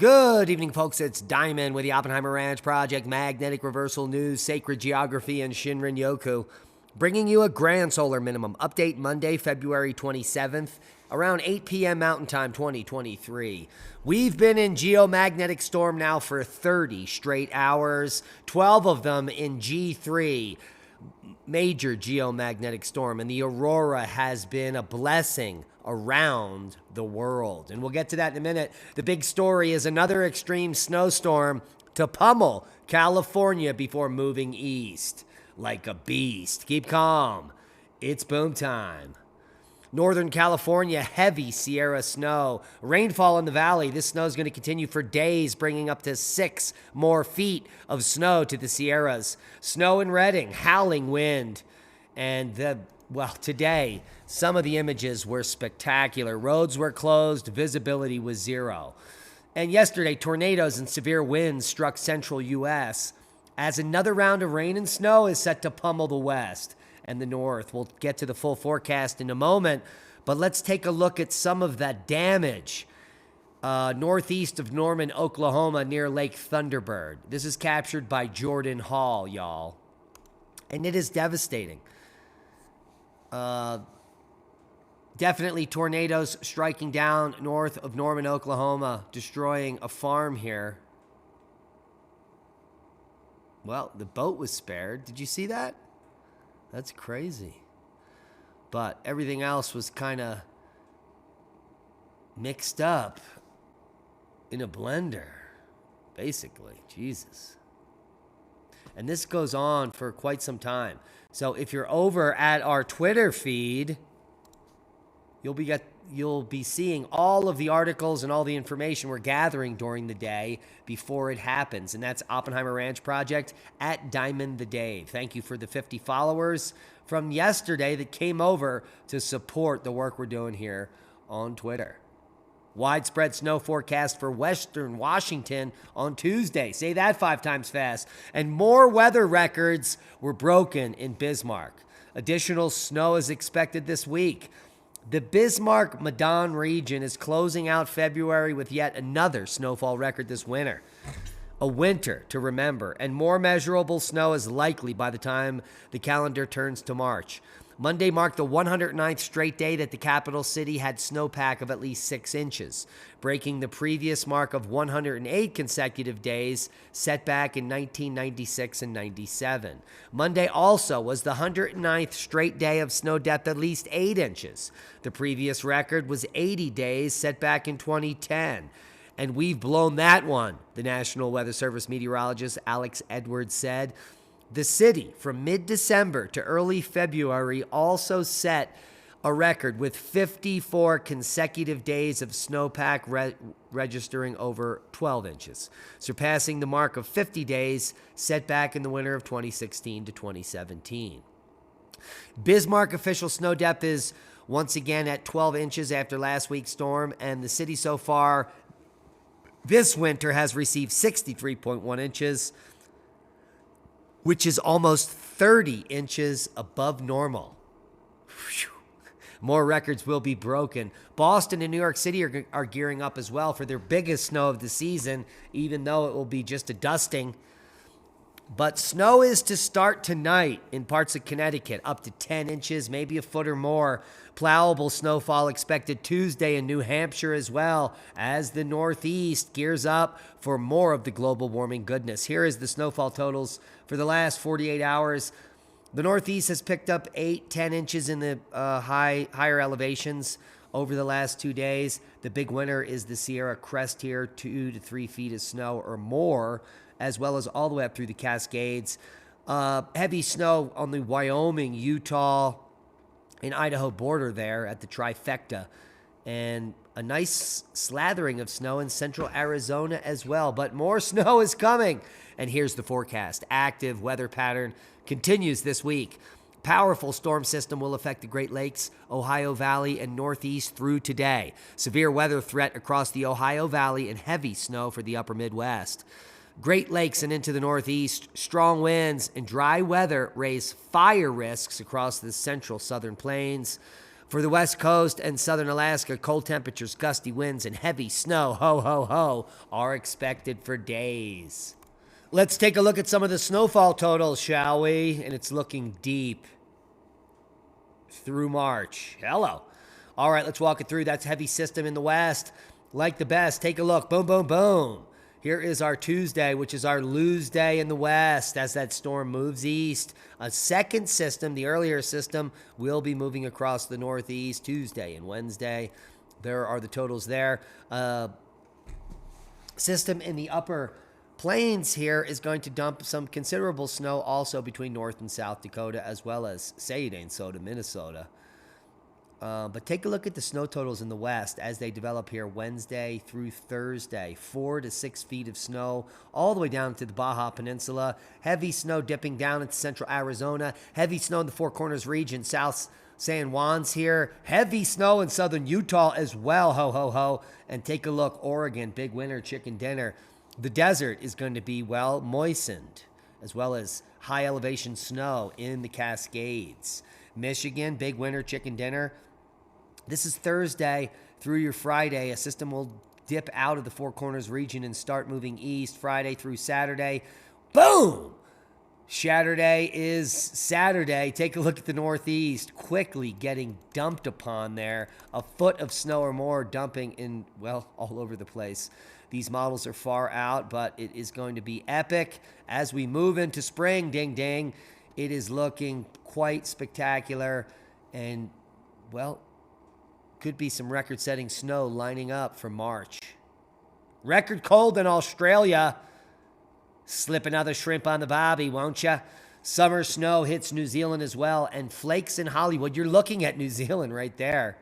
Good evening, folks. It's Diamond with the Oppenheimer Ranch Project, Magnetic Reversal News, Sacred Geography, and Shinrin Yoku, bringing you a grand solar minimum update Monday, February 27th, around 8 p.m. Mountain Time 2023. We've been in geomagnetic storm now for 30 straight hours, 12 of them in G3, major geomagnetic storm, and the Aurora has been a blessing around the world. And we'll get to that in a minute. The big story is another extreme snowstorm to pummel California before moving east like a beast. Keep calm. It's boom time. Northern California, heavy Sierra snow. Rainfall in the valley. This snow is going to continue for days, bringing up to 6 more feet of snow to the Sierras. Snow in Redding, howling wind. And today, some of the images were spectacular. Roads were closed, visibility was 0. And yesterday, tornadoes and severe winds struck central U.S. as another round of rain and snow is set to pummel the west and the north. We'll get to the full forecast in a moment, but let's take a look at some of that damage northeast of Norman, Oklahoma, near Lake Thunderbird. This is captured by Jordan Hall, y'all. And it is devastating. Definitely tornadoes striking down north of Norman, Oklahoma, destroying a farm here. Well, the boat was spared. Did you see that? That's crazy. But everything else was kind of mixed up in a blender, basically. Jesus. And this goes on for quite some time. So if you're over at our Twitter feed, you'll be seeing all of the articles and all the information we're gathering during the day before it happens. And that's Oppenheimer Ranch Project at Diamond the Dave. Thank you for the 50 followers from yesterday that came over to support the work we're doing here on Twitter. Widespread snow forecast for western Washington on Tuesday. Say that 5 times fast. And more weather records were broken in Bismarck. Additional snow is expected this week. The Bismarck-Medan region is closing out February with yet another snowfall record this winter. A winter to remember, and more measurable snow is likely by the time the calendar turns to March. Monday marked the 109th straight day that the capital city had snowpack of at least 6 inches, breaking the previous mark of 108 consecutive days set back in 1996 and 97. Monday also was the 109th straight day of snow depth at least 8 inches. The previous record was 80 days set back in 2010. And we've blown that one, the National Weather Service meteorologist Alex Edwards said. The city, from mid-December to early February, also set a record with 54 consecutive days of snowpack registering over 12 inches, surpassing the mark of 50 days set back in the winter of 2016 to 2017. Bismarck official snow depth is once again at 12 inches after last week's storm, and the city so far this winter has received 63.1 inches, which is almost 30 inches above normal. Whew. More records will be broken. Boston and New York City are gearing up as well for their biggest snow of the season, even though it will be just a dusting. But snow is to start tonight in parts of Connecticut, up to 10 inches, maybe a foot or more. Plowable snowfall expected Tuesday in New Hampshire as well, as the Northeast gears up for more of the global warming goodness. Here is the snowfall totals for the last 48 hours. The Northeast has picked up 8-10 inches in the higher elevations over the last 2 days. The big winner is the Sierra Crest here, 2 to 3 feet of snow or more, as well as all the way up through the Cascades. Heavy snow on the Wyoming, Utah, and Idaho border there at the trifecta. And a nice slathering of snow in central Arizona as well. But more snow is coming. And here's the forecast. Active weather pattern continues this week. Powerful storm system will affect the Great Lakes, Ohio Valley, and Northeast through today. Severe weather threat across the Ohio Valley and heavy snow for the upper Midwest. Great Lakes and into the Northeast, strong winds and dry weather raise fire risks across the central southern plains. For the West Coast and southern Alaska, cold temperatures, gusty winds, and heavy snow, ho, ho, ho, are expected for days. Let's take a look at some of the snowfall totals, shall we? And it's looking deep through March. Hello. All right, let's walk it through. That's heavy system in the west. Like the best. Take a look. Boom, boom, boom. Here is our Tuesday, which is our lose day in the west as that storm moves east. A second system, the earlier system, will be moving across the northeast Tuesday and Wednesday. There are the totals there. System in the upper plains here is going to dump some considerable snow also between North and South Dakota, as well as Minnesota, Minnesota. But take a look at the snow totals in the west as they develop here Wednesday through Thursday. 4 to 6 feet of snow all the way down to the Baja Peninsula. Heavy snow dipping down into central Arizona. Heavy snow in the Four Corners region. South San Juan's here. Heavy snow in southern Utah as well. Ho, ho, ho. And take a look. Oregon, big winter chicken dinner. The desert is going to be, well, moistened, as well as high elevation snow in the Cascades. Michigan, big winter chicken dinner. This is Thursday through your Friday. A system will dip out of the Four Corners region and start moving east Friday through Saturday. Boom! Saturday is Saturday. Take a look at the northeast. Quickly getting dumped upon there. A foot of snow or more dumping in, well, all over the place. These models are far out, but it is going to be epic. As we move into spring, ding, ding, it is looking quite spectacular. And, well, could be some record-setting snow lining up for March. Record cold in Australia. Slip another shrimp on the bobby, won't ya? Summer snow hits New Zealand as well, and flakes in Hollywood. You're looking at New Zealand right there.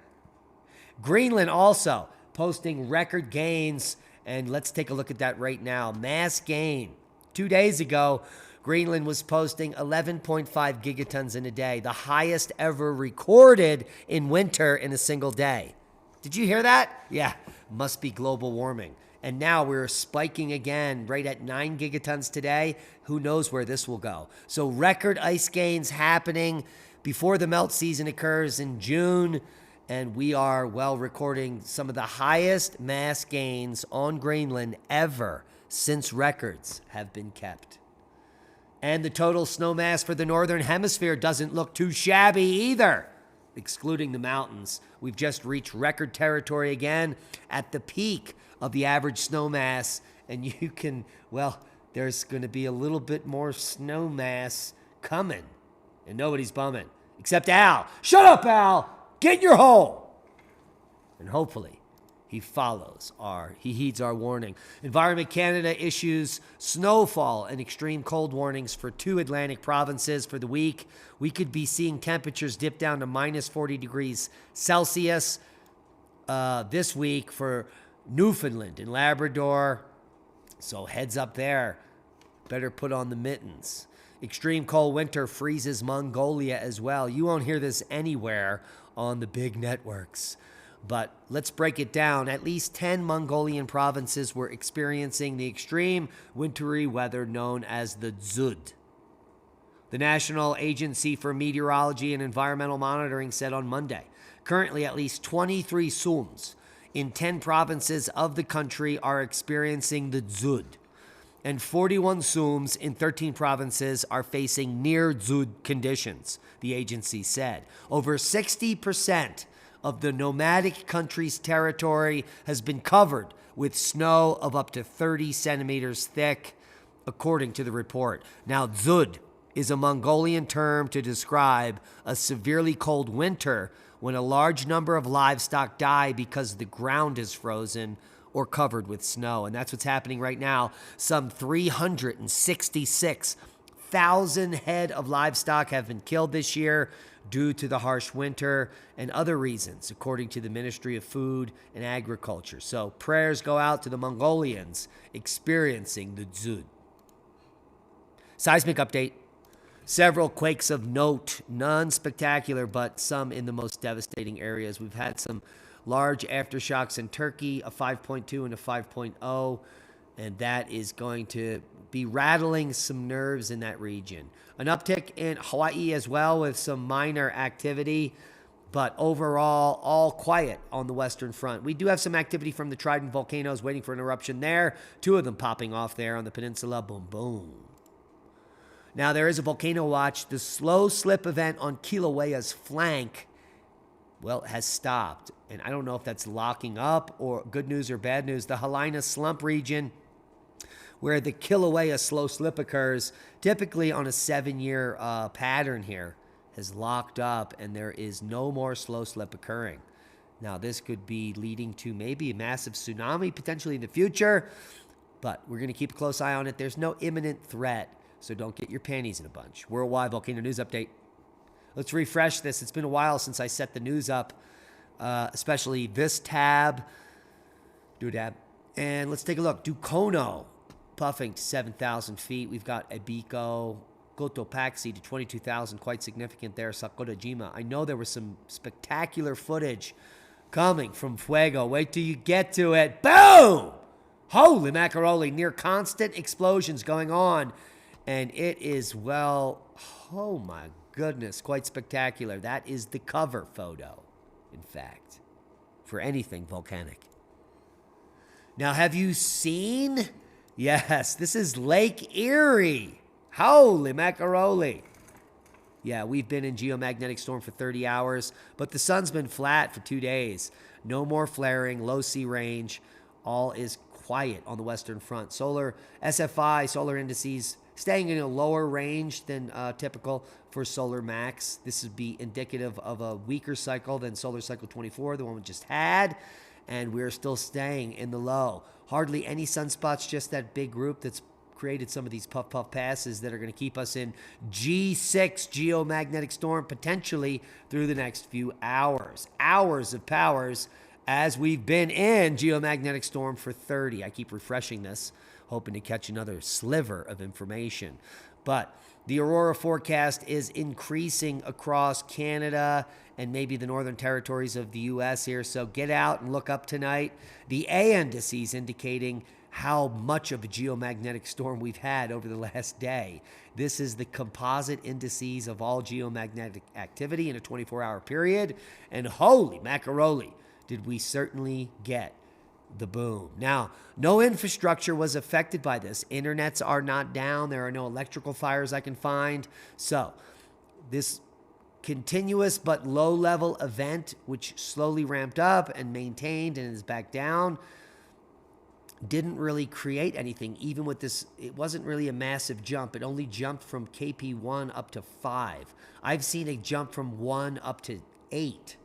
Greenland also posting record gains, and let's take a look at that right now. Mass gain. 2 days ago, Greenland was posting 11.5 gigatons in a day, the highest ever recorded in winter in a single day. Did you hear that? Yeah, must be global warming. And now we're spiking again right at 9 gigatons today. Who knows where this will go? So record ice gains happening before the melt season occurs in June. And we are, well, recording some of the highest mass gains on Greenland ever since records have been kept. And the total snow mass for the northern hemisphere doesn't look too shabby either, excluding the mountains. We've just reached record territory again at the peak of the average snow mass. And you can, well, there's going to be a little bit more snow mass coming. And nobody's bumming, except Al. Shut up, Al! Get in your hole! And hopefully he heeds our warning. Environment Canada issues snowfall and extreme cold warnings for 2 Atlantic provinces for the week. We could be seeing temperatures dip down to minus 40 degrees Celsius this week for Newfoundland and Labrador. So heads up there. Better put on the mittens. Extreme cold winter freezes Mongolia as well. You won't hear this anywhere on the big networks. But let's break it down. At least 10 Mongolian provinces were experiencing the extreme wintry weather known as the Dzud. The National Agency for Meteorology and Environmental Monitoring said on Monday, currently at least 23 SUMs in 10 provinces of the country are experiencing the Dzud. And 41 SUMs in 13 provinces are facing near Dzud conditions, the agency said. Over 60% of the nomadic country's territory has been covered with snow of up to 30 centimeters thick, according to the report. Now, Dzud is a Mongolian term to describe a severely cold winter when a large number of livestock die because the ground is frozen or covered with snow. And that's what's happening right now. Some 366,000 head of livestock have been killed this year due to the harsh winter and other reasons, according to the Ministry of Food and Agriculture. So prayers go out to the Mongolians experiencing the Dzud. Seismic update. Several quakes of note, none spectacular, but some in the most devastating areas. We've had some large aftershocks in Turkey, a 5.2 and a 5.0, and that is going to be rattling some nerves in that region. An uptick in Hawaii as well with some minor activity, But overall, all quiet on the western front. We do have some activity from the Trident volcanoes waiting for an eruption there. 2 of them popping off there on the peninsula. Boom, boom. Now, there is a volcano watch. The slow slip event on Kilauea's flank, well, has stopped. And I don't know if that's locking up or good news or bad news. The Helena slump region, where the Kilauea slow slip occurs, typically on a 7-year pattern here, has locked up, and there is no more slow slip occurring. Now, this could be leading to maybe a massive tsunami potentially in the future, but we're going to keep a close eye on it. There's no imminent threat, so don't get your panties in a bunch. Worldwide Volcano News Update. Let's refresh this. It's been a while since I set the news up, especially this tab. Doodab. And let's take a look. Dukono puffing to 7,000 feet. We've got Ebiko, Cotopaxi to 22,000. Quite significant there. Sakurajima. I know there was some spectacular footage coming from Fuego. Wait till you get to it. Boom! Holy macaroni. Near constant explosions going on. And it is, well, oh my goodness, quite spectacular. That is the cover photo, in fact, for anything volcanic. Now, have you seen? Yes, this is Lake Erie. Holy macaroni. Yeah, we've been in geomagnetic storm for 30 hours, but the sun's been flat for 2 days. No more flaring, low sea range. All is quiet on the western front. Solar SFI, solar indices, staying in a lower range than typical for Solar Max. This would be indicative of a weaker cycle than Solar Cycle 24, the one we just had. And we're still staying in the low. Hardly any sunspots, just that big group that's created some of these puff passes that are going to keep us in G6 geomagnetic storm potentially through the next few hours. Hours of powers as we've been in geomagnetic storm for 30. I keep refreshing this, hoping to catch another sliver of information. But the Aurora forecast is increasing across Canada and maybe the northern territories of the U.S. here. So get out and look up tonight. The A indices indicating how much of a geomagnetic storm we've had over the last day. This is the composite indices of all geomagnetic activity in a 24-hour period. And holy macaroni, did we certainly get the boom. Now, no infrastructure was affected by this. Internets are not down. There are no electrical fires I can find. So this continuous but low-level event, which slowly ramped up and maintained and is back down, didn't really create anything. Even with this, it wasn't really a massive jump. It only jumped from KP1 up to 5. I've seen a jump from 1 up to 8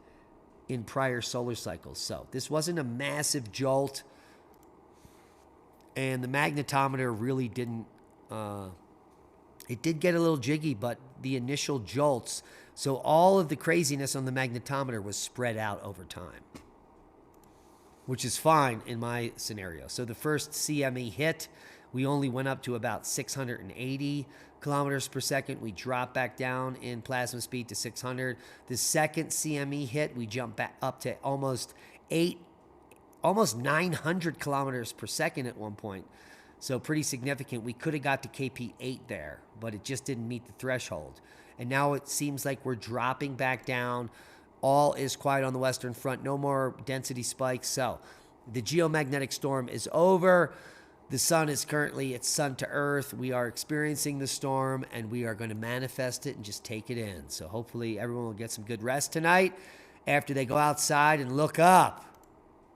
in prior solar cycles. So this wasn't a massive jolt, and the magnetometer really didn't, it did get a little jiggy, but the initial jolts, so all of the craziness on the magnetometer was spread out over time, which is fine in my scenario. So the first CME hit, we only went up to about 680 kilometers per second. We dropped back down in plasma speed to 600. The second CME hit, we jumped back up to almost 900 kilometers per second at one point. So pretty significant. We could have got to KP8 there, but it just didn't meet the threshold. And now it seems like we're dropping back down. All is quiet on the western front. No more density spikes. So the geomagnetic storm is over. The sun is currently, it's sun to earth. We are experiencing the storm, and we are going to manifest it and just take it in. So hopefully everyone will get some good rest tonight after they go outside and look up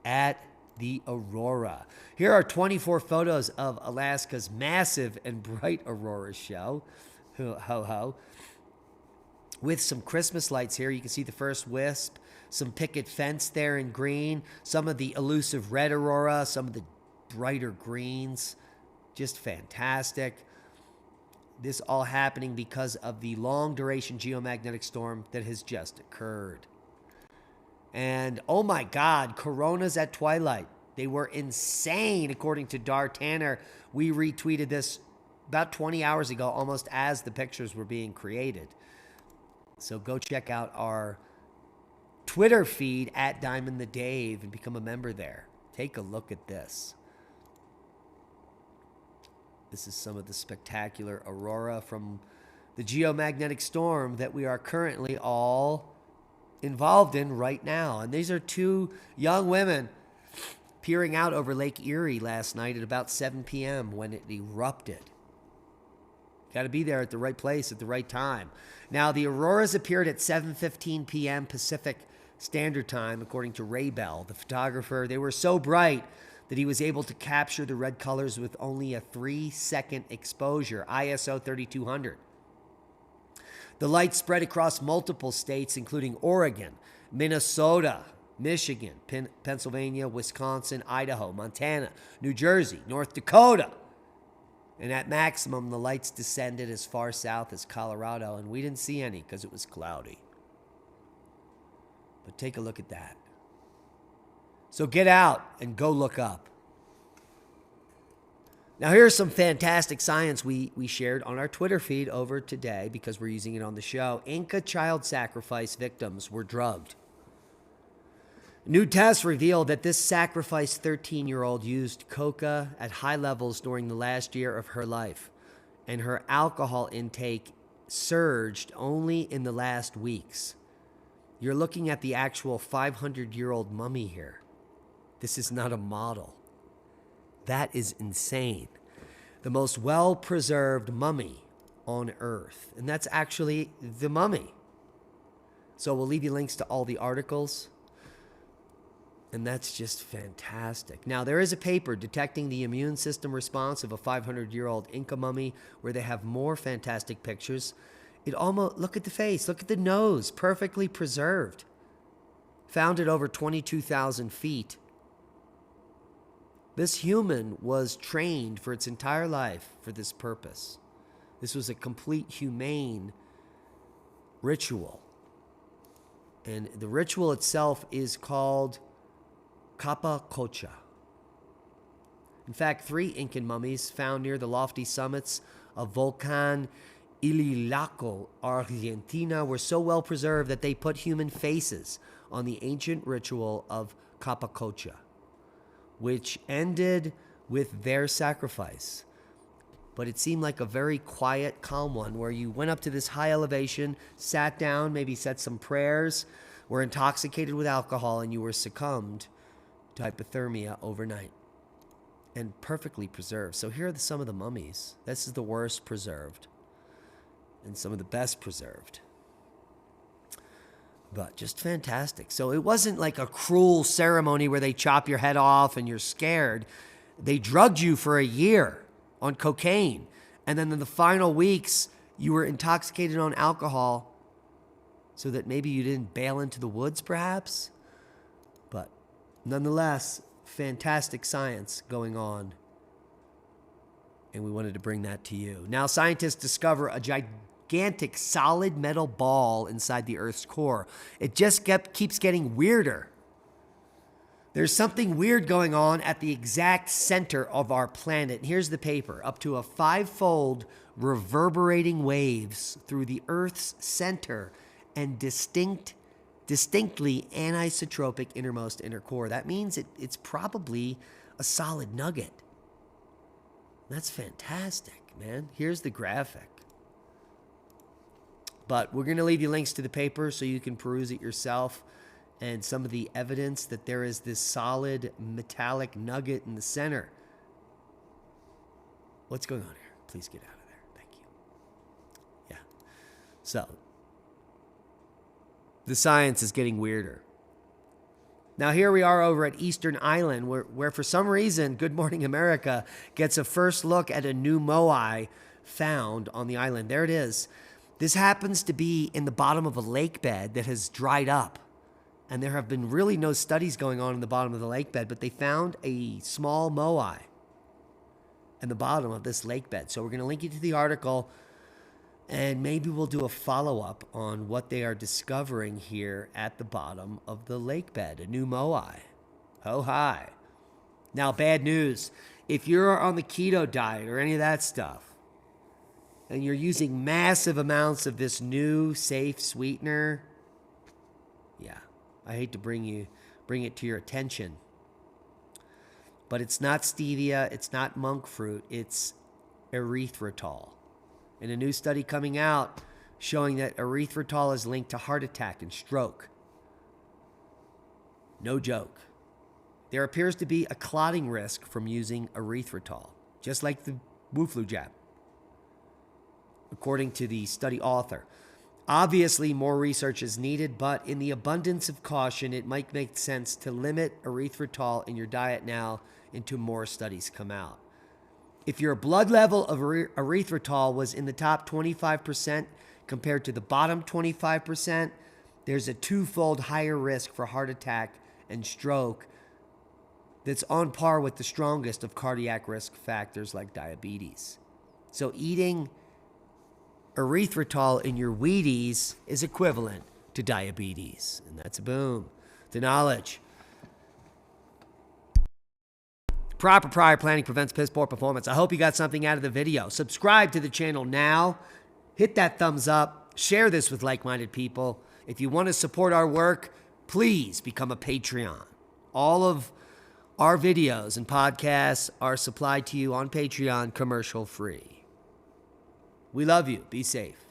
at the aurora. Here are 24 photos of Alaska's massive and bright aurora show. Ho, ho, ho. With some Christmas lights here. You can see the first wisp, some picket fence there in green, some of the elusive red aurora, some of the brighter greens. Just fantastic. This all happening because of the long duration geomagnetic storm that has just occurred. And oh my God, coronas at twilight. They were insane, according to Dar Tanner. We retweeted this about 20 hours ago, almost as the pictures were being created. So go check out our Twitter feed at Diamond the Dave and become a member there. Take a look at this. This is some of the spectacular aurora from the geomagnetic storm that we are currently all involved in right now. And these are two young women peering out over Lake Erie last night at about 7 p.m. when it erupted. Got to be there at the right place at the right time. Now, the auroras appeared at 7:15 p.m. Pacific Standard Time, according to Ray Bell, the photographer. They were so bright that he was able to capture the red colors with only a 3-second exposure, ISO 3200. The light spread across multiple states, including Oregon, Minnesota, Michigan, Pennsylvania, Wisconsin, Idaho, Montana, New Jersey, North Dakota. And at maximum, the lights descended as far south as Colorado, and we didn't see any because it was cloudy. But take a look at that. So get out and go look up. Now, here's some fantastic science we shared on our Twitter feed over today because we're using it on the show. Inca child sacrifice victims were drugged. New tests revealed that this sacrificed 13-year-old used coca at high levels during the last year of her life, and her alcohol intake surged only in the last weeks. You're looking at the actual 500-year-old mummy here. This is not a model. That is insane. The most well-preserved mummy on Earth. And that's actually the mummy. So we'll leave you links to all the articles. And that's just fantastic. Now, there is a paper detecting the immune system response of a 500-year-old Inca mummy where they have more fantastic pictures. It almost, look at the face, look at the nose, perfectly preserved. Found at over 22,000 feet. This human was trained for its entire life for this purpose. This was a complete humane ritual. And the ritual itself is called Capacocha. In fact, 3 Incan mummies found near the lofty summits of Volcan Ililaco, Argentina, were so well preserved that they put human faces on the ancient ritual of Capacocha, which ended with their sacrifice. But it seemed like a very quiet, calm one where you went up to this high elevation, sat down, maybe said some prayers, were intoxicated with alcohol, and you were succumbed to hypothermia overnight. And perfectly preserved. So here are some of the mummies. This is the worst preserved. And some of the best preserved. But just fantastic. So it wasn't like a cruel ceremony where they chop your head off and you're scared. They drugged you for a year on cocaine. And then in the final weeks, you were intoxicated on alcohol so that maybe you didn't bail into the woods, perhaps. But nonetheless, fantastic science going on. And we wanted to bring that to you. Now, scientists discover a gigantic solid metal ball inside the Earth's core. It just keeps getting weirder. There's something weird going on at the exact center of our planet. And here's the paper. Up to a 5-fold reverberating waves through the Earth's center and distinctly anisotropic innermost inner core. That means it's probably a solid nugget. That's fantastic, man. Here's the graphic. But we're going to leave you links to the paper so you can peruse it yourself and some of the evidence that there is this solid metallic nugget in the center. What's going on here? Please get out of there. Thank you. Yeah. So, the science is getting weirder. Now, here we are over at Eastern Island, where for some reason, Good Morning America gets a first look at a new moai found on the island. There it is. This happens to be in the bottom of a lake bed that has dried up. And there have been really no studies going on in the bottom of the lake bed, but they found a small moai in the bottom of this lake bed. So we're going to link you to the article, and maybe we'll do a follow-up on what they are discovering here at the bottom of the lake bed, a new moai. Ho hi. Now, bad news. If you're on the keto diet or any of that stuff, and you're using massive amounts of this new safe sweetener, yeah, I hate to bring it to your attention. But it's not stevia, it's not monk fruit, it's erythritol. And a new study coming out showing that erythritol is linked to heart attack and stroke. No joke. There appears to be a clotting risk from using erythritol, just like the Wu flu jab, according to the study author. Obviously, more research is needed, but in the abundance of caution, it might make sense to limit erythritol in your diet now until more studies come out. If your blood level of erythritol was in the top 25% compared to the bottom 25%, there's a twofold higher risk for heart attack and stroke that's on par with the strongest of cardiac risk factors like diabetes. So eating erythritol in your Wheaties is equivalent to diabetes. And that's a boom to knowledge. Proper prior planning prevents piss poor performance. I hope you got something out of the video. Subscribe to the channel now. Hit that thumbs up. Share this with like-minded people. If you want to support our work, please become a Patreon. All of our videos and podcasts are supplied to you on Patreon commercial free. We love you. Be safe.